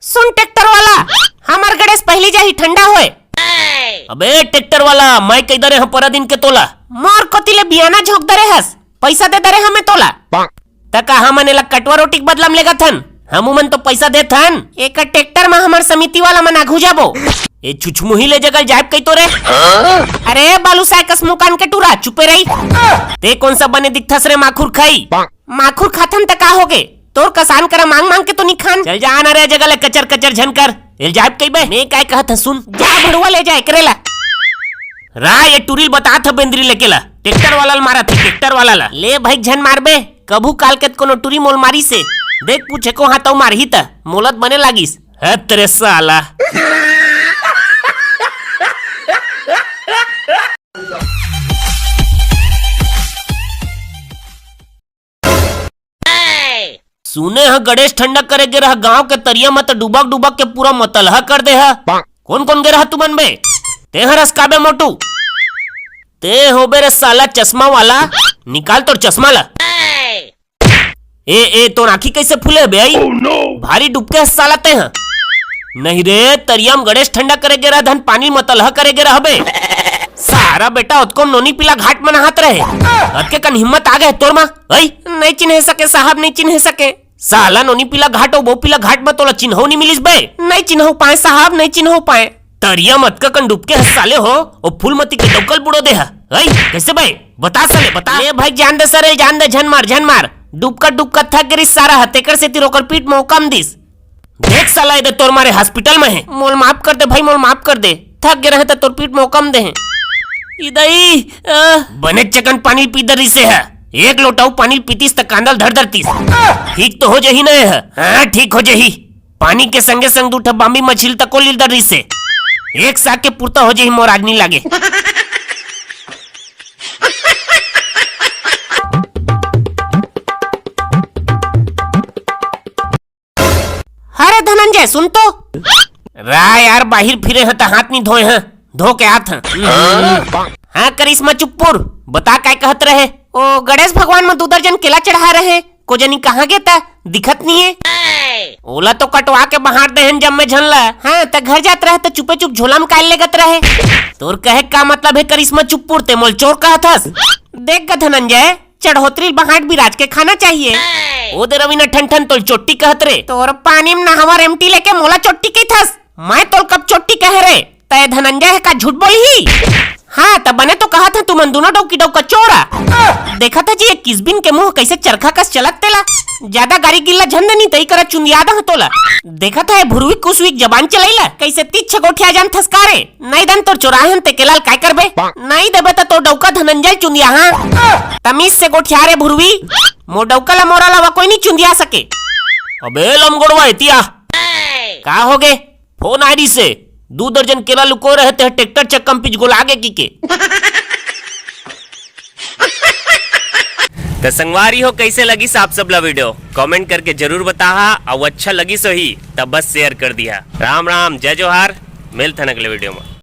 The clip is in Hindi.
सुन ट्रैक्टर वाला, हमार गणेश पहली जा ही ठंडा होए। अबे ट्रैक्टर वाला, मैं कई दरे हम पर दिन के तोला मोर कोतिले बियाना झोंक दरे हस, पैसा दे दरे हमें तोला। तका हमने ला कटवा रोटी के बदला में लेगा थन, हम मन तो पैसा दे थन। एक ट्रैक्टर में हमार समिति वाला मन आघू जाबो। ए छुछमुही ले जगल जाब कई तोरे। अरे बालू साइकस मुकान के टूरा चुपे रही। ते कौन सा बने दिखथस रे माखुर खाई। माखुर खाथन तक का होगे, तोर कसान करा मांग मांग के तो नहीं खान। चल जा ना रे जगह ले कचर कचर झनकर इल्जाम कई बे। मैं काय कहत ह सुन, जा भड़ुआ ले जाए करेला। रा ये टूरिल बता था बेंद्री लेकेला ट्रैक्टर वाला मारा थे, ट्रैक्टर वाला ला ले भाई झन मारबे, कभू काल के कोनो टूरी मोल मारी से देख पूछे को हाथ मारही त मोलत बने लागिस है तेरे साला। सुने ह गणेश ठंडा करे गे रहा गांव के तरिया में तो डूबक डूबक के पूरा मतलहा कर दे है। कौन कौन गे रहा तू मन बे? ते हरस काबे मोटू, ते हो बे रे साला चश्मा वाला, निकाल तोर चश्मा ला। ए तो आँखी कैसे फूले बे आई? भारी डूबके साला ते हैं। नहीं रे तरिया में गणेश ठंडा करे गे रहा धन पानी मतलहा करे गे रहा बे। सारा बेटा उत्को नोनी पीला घाट में नहात रहे, अतके कन हिम्मत आ गए तोर मां। ऐ नहीं चिन्ह सके साहब, नहीं चिन्ह सके। साला नोनी पीला घाट वो पीला घाट में तोला चिन्हो नहीं मिलिस बे। नहीं चिन्ह पाए साहब, नहीं चिन्ह पाए। तरिया मत का कन डूबके साले हो और फूलमती के डोकल बुड़ो दे है। ऐ कैसे बे बता साले बता। ले भाई जान दे सरे, जान दे, झन मार डूबका थक गिरिस सारा हतेकर से तिरोकर पीठ में कम दिस। देख साला इधर तोर मारे हॉस्पिटल में है। मोल माफ कर दे भाई, मोल माफ कर दे, थक गिरे हैं तो तोर पीठ में कम दे हैं। इदई बने चकन पानी पी दरी से है, एक लोटाऊ पानी पीतीस तक कांदल धर धरतीस। ठीक तो हो जही न है। हाँ ठीक हो जही, पानी के संगे संग दूठा बामी मछली तक लील दरी से एक साग के पुरता हो जही मोर आदमी लागे। अरे धनंजय सुन तो रा यार बाहर फिरे हैं तो हाथ नहीं धोए हैं, धो के हाथ हैं। हाँ करिश्मा चुप्पुर बता काय कहत रहे। ओ गणेश भगवान में 2 दर्जन केला चढ़ा रहे, को जनी कहाँ गेता दिखत नहीं है। ओला तो कटवा के बाहर दे जब में झनला। हाँ तो घर जात रहे तो चुपे चुप झोला में काल लेगत रहे। तोर कहे का मतलब है करिश्मा चुप्पुर, ते मोल चोर कहथस। देख ग धनंजय, चढ़ोतरी बहाट बिराज के खाना चाहिए। ओ दे रवीना ठन ठन तोल चोट्टी कहत रे। तोर पानी में नहावर एमटी लेके मोला चोट्टी कही थस, मैं तोल कब चोट्टी कह रे। तय धनंजय है का झूठ बोली। हाँ तब बने तो कहा था तुमन दोनों डौकी डौका चोरा। देखा था जी एक किसबिन के मुंह कैसे चरखा कस चलत तेला, ज्यादा गाड़ी गिल्ला झंड नहीं तई करा चुंदियादा ह तोला। देखा था भुरवी कुसविक जबान चलैला कैसे 30 गोठिया जान थसकारे। नहीं दन तोर चोराहन ते केलाल काय करबे, नहीं देबे त तो डौका धनंजय चुंदिया। हाँ तमीज से गोठिया रे भुरवी, मो डौका ला मोरा ला कोई नहीं चुंदिया सके। अबे लमगोड़वा इतिया का हो गे? फोन आईडी से 2 दर्जन केला लुको रहते हैं ट्रैक्टर चक्कम पिच गोल आगे की के। तो संगवारी हो कैसे लगी आप सब ला वीडियो कमेंट करके जरूर बताहा, और अच्छा लगी सो ही तब बस शेयर कर दिया। राम राम जय जोहार, मिलते हैं अगले वीडियो में।